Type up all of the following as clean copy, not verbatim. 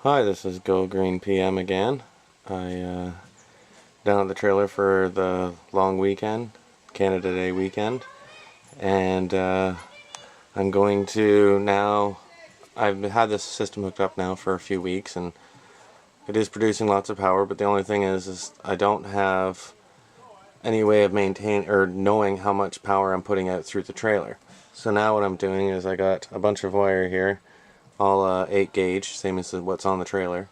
Hi, this is Go Green PM again. Down at the trailer for the long weekend, Canada Day weekend, and I'm going to now. I've had this system hooked up now for a few weeks, and it is producing lots of power. But the only thing is I don't have any way of maintaining or knowing how much power I'm putting out through the trailer. So now what I'm doing is I got a bunch of wire here, all 8 gauge, same as what's on the trailer.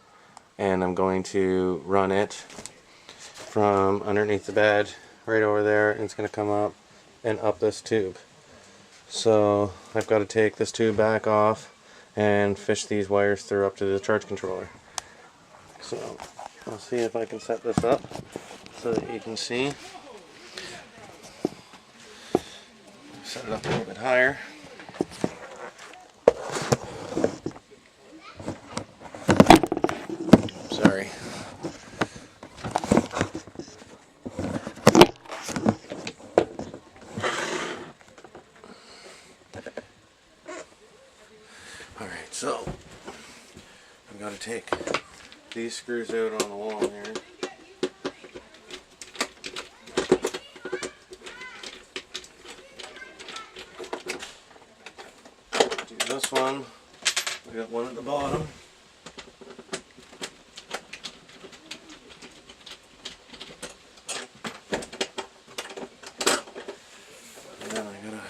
And I'm going to run it from underneath the bed right over there, and it's going to come up and up this tube. So I've got to take this tube back off and fish these wires through up to the charge controller. So I'll see if I can set this up so that you can see. Set it up a little bit higher. Sorry. Alright, so I've got to take these screws out on the wall here. Do this one. I got one at the bottom. And then I gotta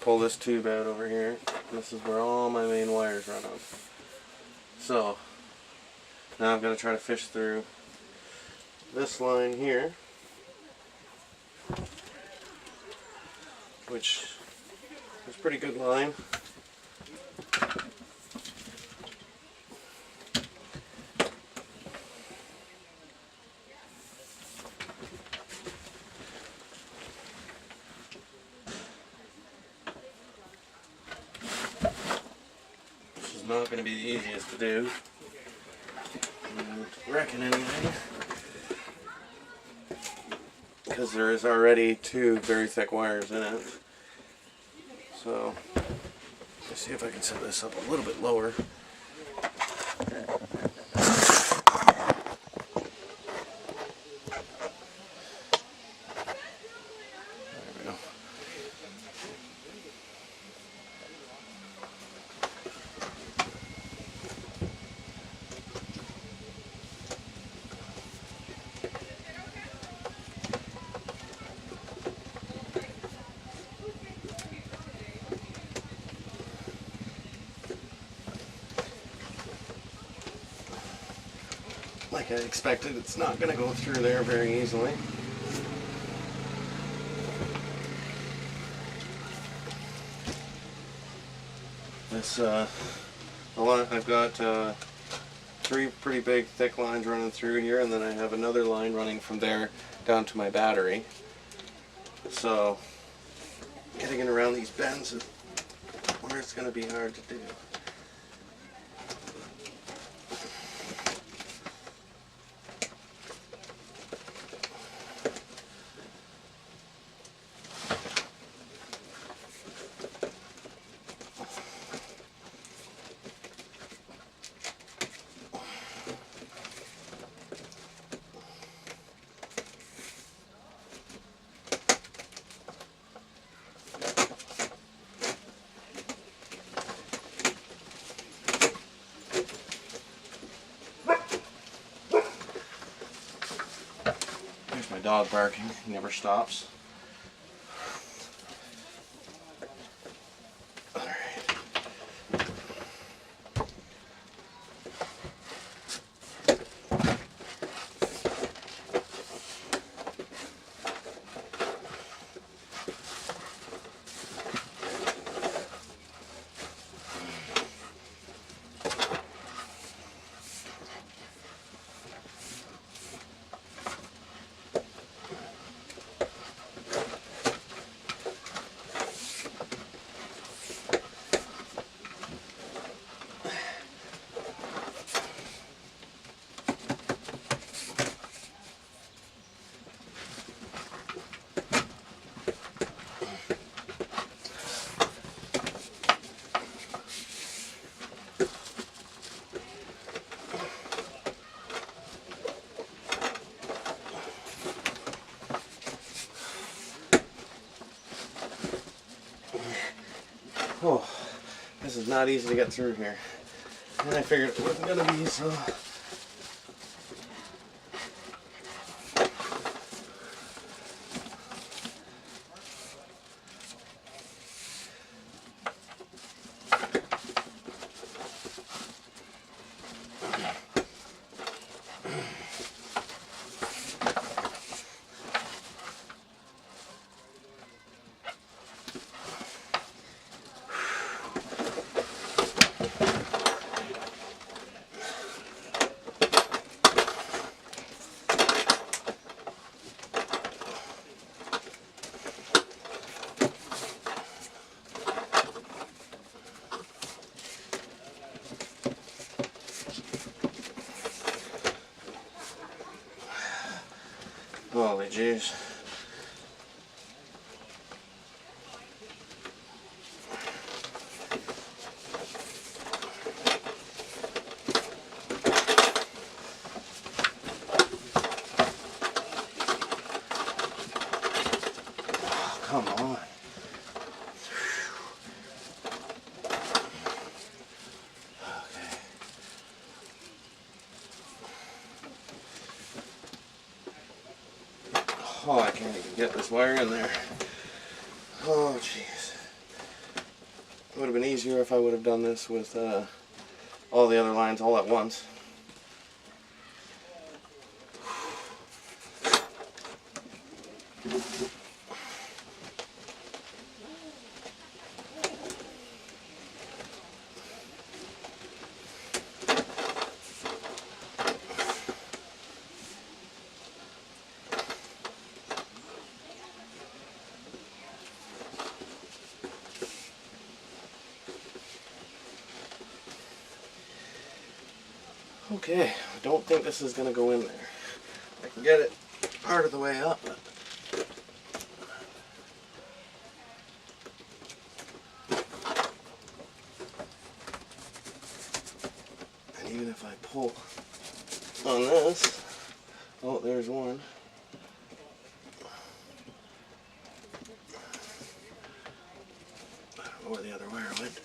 pull this tube out over here. This is where all my main wires run up. So now I'm going to try to fish through this line here, which is a pretty good line. This is not going to be the easiest to do. I reckon anything, because there is already 2 very thick wires in it. So let's see if I can set this up a little bit lower. There we go. Like I expected, it's not going to go through there very easily. This I've got 3 pretty big thick lines running through here, and then I have another line running from there down to my battery. So getting it around these bends is where it's going to be hard to do. There's my dog barking, he never stops. this is not easy to get through here. And I figured it wasn't going to be, so... Holy jeez. Oh, come on. Okay. Oh, I can't even get this wire in there. Oh, jeez. It would have been easier if I would have done this with all the other lines all at once. Okay, I don't think this is going to go in there. I can get it part of the way up, but... And even if I pull on this... Oh, there's one. I don't know where the other wire went.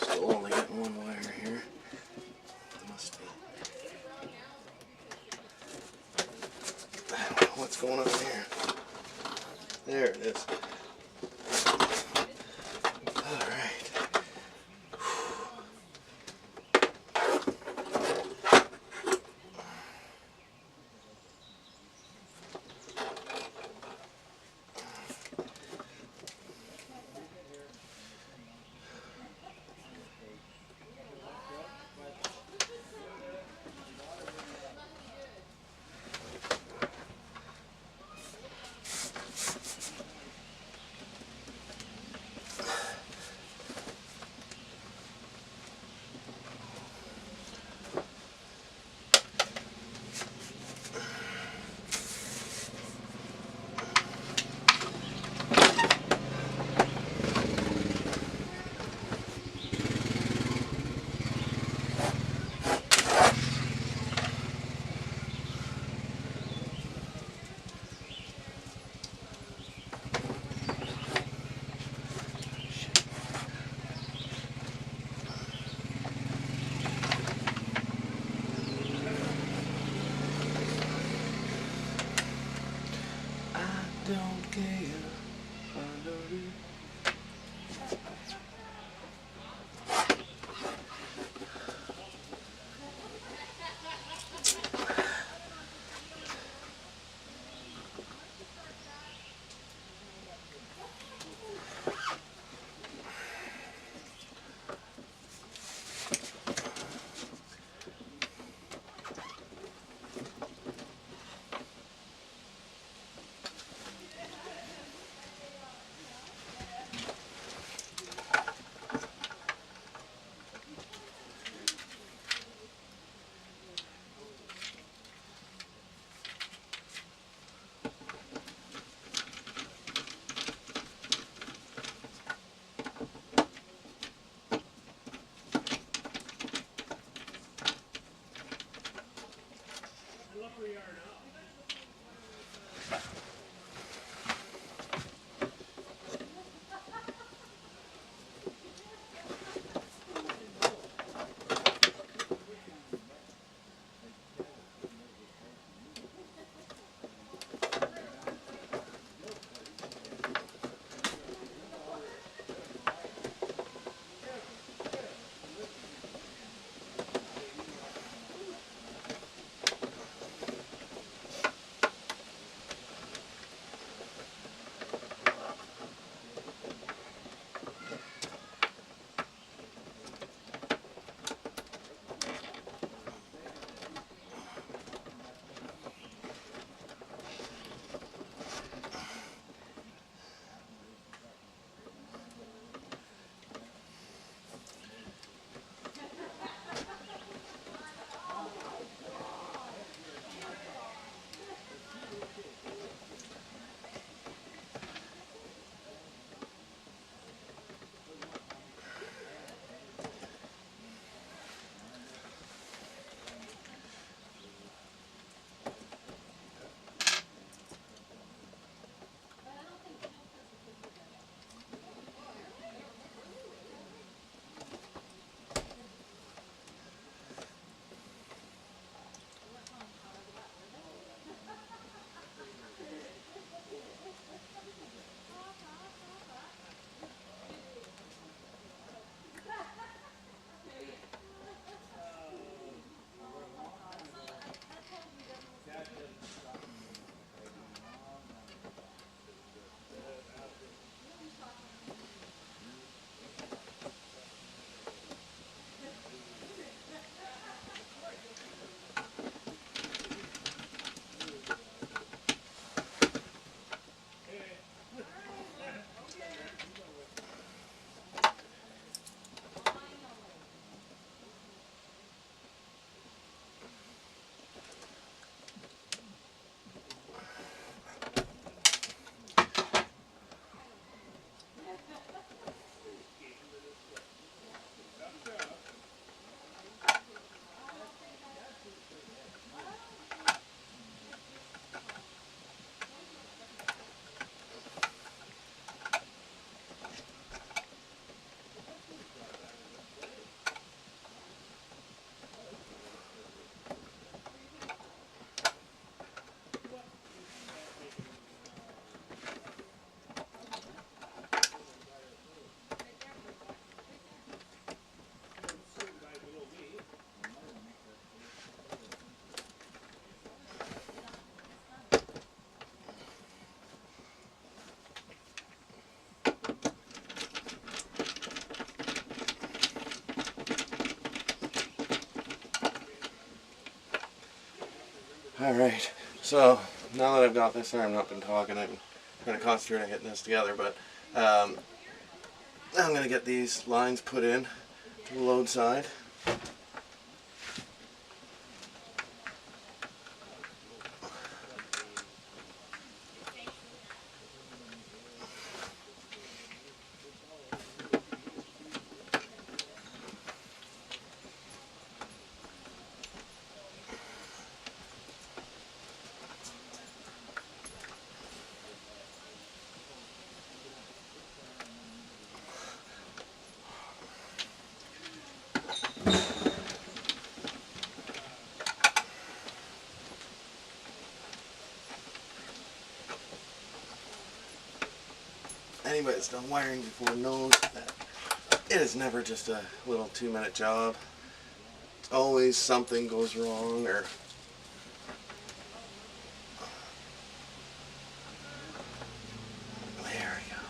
Still only getting one wire here. Must be. What's going on here? There it is. Alright. Alright, so now that I've got this, sorry I've not been talking, I'm trying to concentrate on getting this together, but I'm going to get these lines put in to the load side. Anybody that's done wiring before knows that it is never just a little 2-minute job. It's always something goes wrong, or there we go.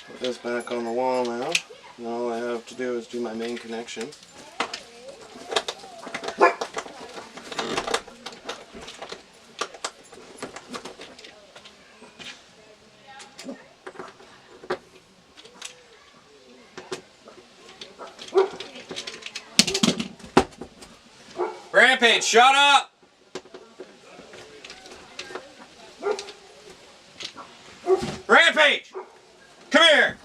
Put this back on the wall now, and all I have to do is do my main connection. Rampage, shut up! Rampage! Come here!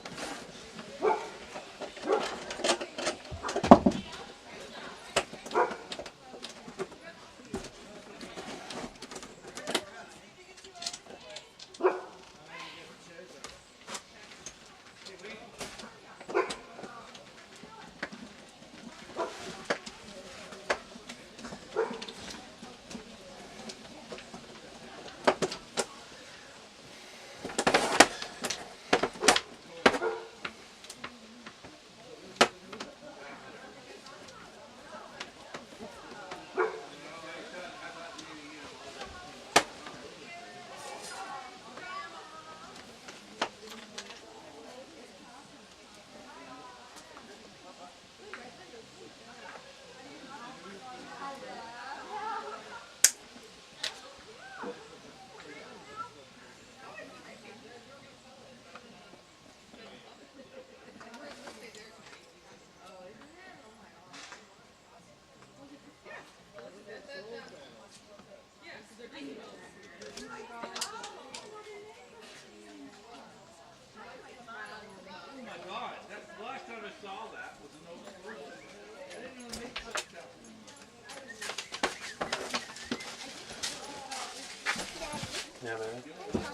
Yeah, baby.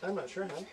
I'm not sure, huh?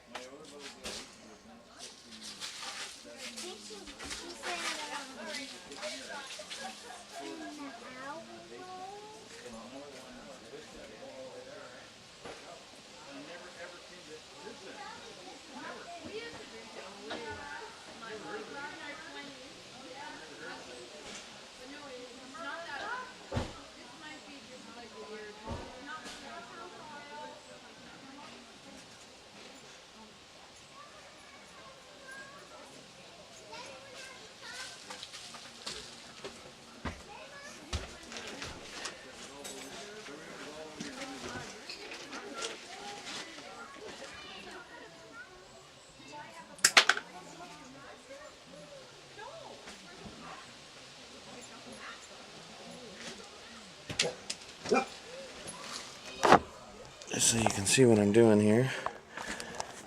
so you can see what I'm doing here.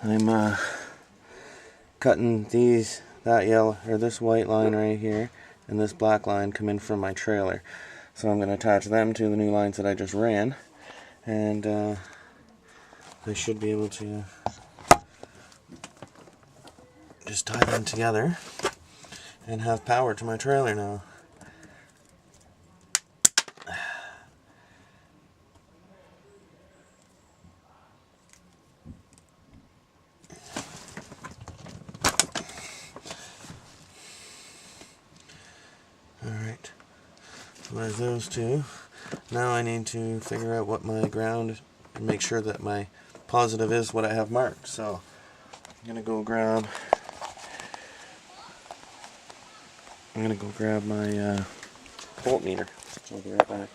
I'm cutting this white line right here and this black line come in from my trailer. So I'm going to attach them to the new lines that I just ran, and I should be able to just tie them together and have power to my trailer now. Alright, so there's those two. Now I need to figure out what my ground and make sure that my positive is what I have marked. So I'm gonna go grab my voltmeter. I'll be right back.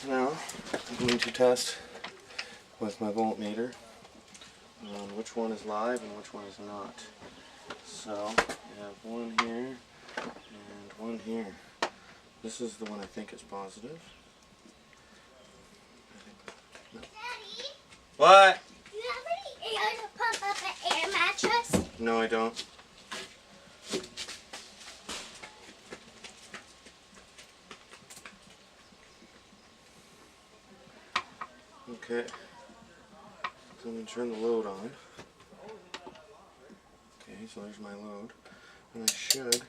Now I'm going to test with my voltmeter on which one is live and which one is not. So we have one here and one here. This is the one I think is positive. No. Daddy? What? Do you have any air to pump up an air mattress? No, I don't. Okay, so I'm going to turn the load on. Okay, so there's my load. And I should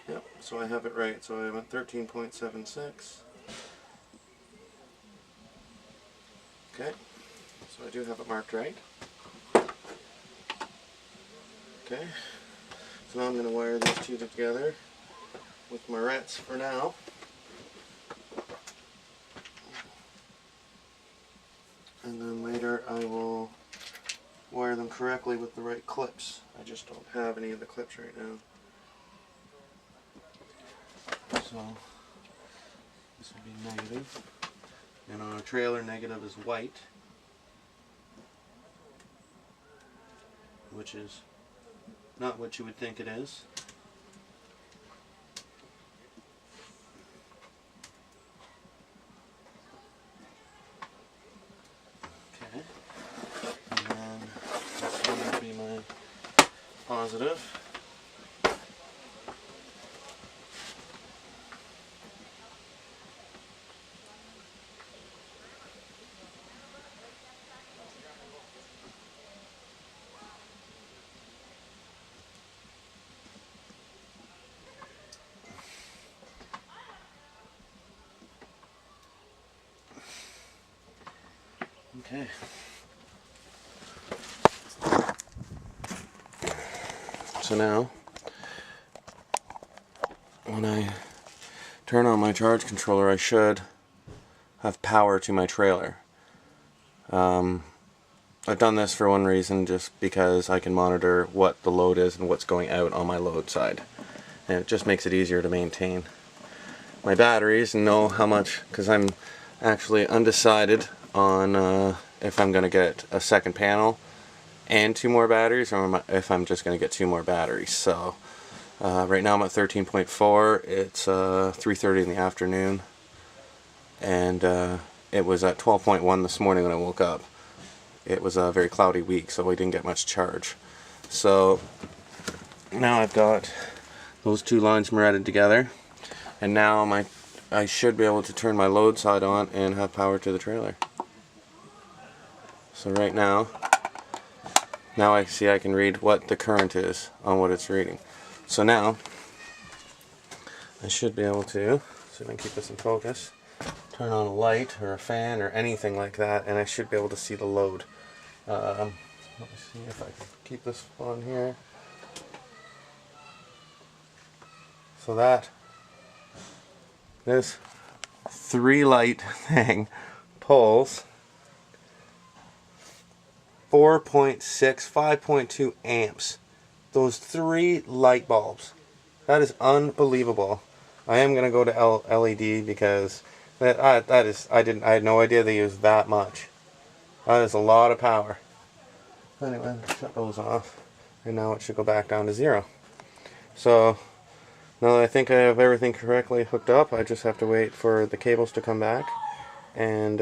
yep, so I have it right. So I'm at 13.76. Okay, so I do have it marked right. Okay, so now I'm going to wire these two together with my rets for now. And then later I will wire them correctly with the right clips. I just don't have any of the clips right now. So this will be negative. And on a trailer, negative is white, which is not what you would think it is. Okay, and then this one would be my positive. Okay. So now, when I turn on my charge controller, I should have power to my trailer. I've done this for one reason, just because I can monitor what the load is and what's going out on my load side. And it just makes it easier to maintain my batteries and know how much, because I'm actually undecided on if I'm going to get a second panel and 2 more batteries, or if I'm just going to get 2 more batteries. So right now I'm at 13.4. It's 3:30 in the afternoon, and it was at 12.1 this morning when I woke up. It was a very cloudy week, so we didn't get much charge. So now I've got those two lines threaded together, and now I should be able to turn my load side on and have power to the trailer. So right now I see I can read what the current is on what it's reading. So now I should be able to, see if I can keep this in focus, turn on a light or a fan or anything like that, and I should be able to see the load. Let me see if I can keep this on here. So this 3-light thing pulls 4.6, 5.2 amps. Those 3 light bulbs. That is unbelievable. I am gonna go to LED because I had no idea they used that much. That is a lot of power. Anyway, shut those off, and now it should go back down to 0. So now that I think I have everything correctly hooked up, I just have to wait for the cables to come back, and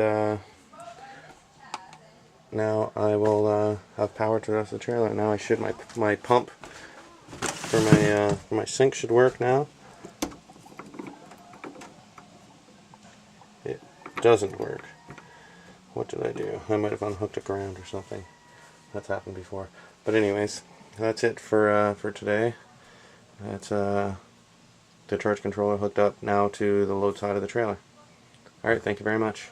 now I will have power to the rest of the trailer. Now I should, my pump for my sink should work now. It doesn't work. What did I do? I might have unhooked a ground or something. That's happened before. But anyways, that's it for today. That's the charge controller hooked up now to the load side of the trailer. Alright, thank you very much.